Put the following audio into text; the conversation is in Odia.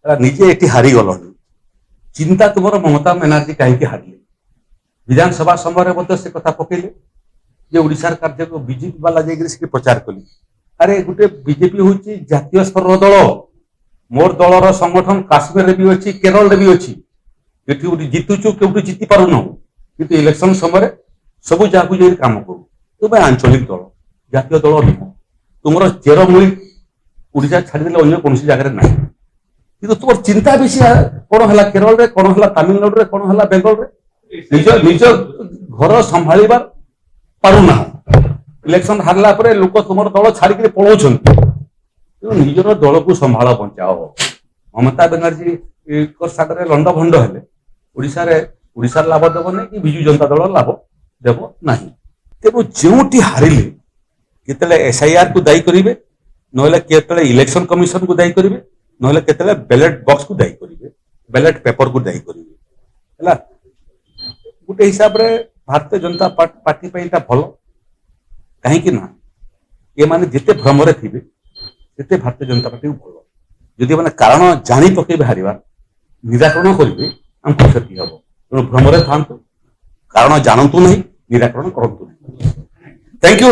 ନିଜେ ଏଠି ହାରିଗଲଣି। ଚିନ୍ତା ତୁମର ମମତା ବାନାର୍ଜୀ କାହିଁକି ହାରିଲେ? ବିଧାନସଭା ସମୟରେ ମଧ୍ୟ ସେ କଥା ପକେଇଲେ ଯେ ଓଡ଼ିଶାର କାର୍ଯ୍ୟକୁ ବିଜେପି ବାଲା ଯାଇକରି ସେଠି ପ୍ରଚାର କଲେ। ଆରେ ଗୋଟେ ବିଜେପି ହଉଛି ଜାତୀୟ ସ୍ତରର ଦଳ। ମୋର ଦଳର ସଂଗଠନ କାଶ୍ମୀରରେ ବି ଅଛି, କେରଳରେ ବି ଅଛି। ଏଠି ଗୋଟେ ଜିତୁଛୁ, କେଉଁଠି ଜିତି ପାରୁନାହୁଁ, କିନ୍ତୁ ଇଲେକ୍ସନ ସମୟରେ ସବୁ ଜାଗାକୁ ଯାଇ କାମ କରୁ। ତୁମେ ଆଞ୍ଚଳିକ ଦଳ, ଜାତୀୟ ଦଳ ନୁହଁ। ତୁମର ଚେରମୂଳି ଓଡ଼ିଶା ଛାଡ଼ିଦେଲେ ଅନ୍ୟ କୌଣସି ଜାଗାରେ ନାହିଁ। କିନ୍ତୁ ତୁମର ଚିନ୍ତା ବେଶୀ କଣ ହେଲା କେରଳରେ, କଣ ହେଲା ତାମିଲନାଡୁରେ, କଣ ହେଲା ବେଙ୍ଗଲରେ। ନିଜ ନିଜ ଘର ସମ୍ଭାଳିବା ପାରୁନାହଁ। ଇଲେକ୍ସନ ହାରିଲା ପରେ ଲୋକ ତୁମର ଦଳ ଛାଡ଼ିକିରି ପଳାଉଛନ୍ତି। ତେଣୁ ନିଜର ଦଳକୁ ସମ୍ଭାଳ, ବଞ୍ଚାଅ। ମମତା ବାନାର୍ଜୀ ସାଙ୍ଗରେ ଲଣ୍ଡ ଭଣ୍ଡ ହେଲେ ଓଡ଼ିଶାର ଲାଭ ଦେବ ନାହିଁ, କି ବିଜୁ ଜନତା ଦଳ ଲାଭ ଦେବ ନାହିଁ। ତେଣୁ ଯେଉଁଠି ହାରିଲେ କେତେବେଳେ SIR କୁ ଦାୟୀ କରିବେ, ନହେଲେ କେତେବେଳେ ଇଲେକ୍ସନ କମିଶନକୁ ଦାୟୀ କରିବେ, ନହେଲେ କେତେବେଳେ ବ୍ୟାଲେଟ ବକ୍ସକୁ ଦାୟୀ କରିବେ, ବ୍ୟାଲେଟ ପେପରକୁ ଦାୟୀ କରିବେ। ହେଲା, ଗୋଟେ ହିସାବରେ ଭାରତୀୟ ଜନତା ପାର୍ଟି ପାଇଁ ଏଇଟା ଭଲ। କାହିଁକି ନା ଏମାନେ ଯେତେ ଭ୍ରମରେ ଥିବେ ସେତେ ଭାରତୀୟ ଜନତା ପାର୍ଟିକୁ ଭଲ। ଯଦି ମାନେ କାରଣ ଜାଣି ପକେଇବେ ହାରିବା, ନିରାକରଣ କରିବେ, ଆମକୁ କ୍ଷତି ହବ। ତେଣୁ ଭ୍ରମରେ ଥାଆନ୍ତୁ, କାରଣ ଜାଣନ୍ତୁ ନାହିଁ, ନିରାକରଣ କରନ୍ତୁ ନାହିଁ। Thank you.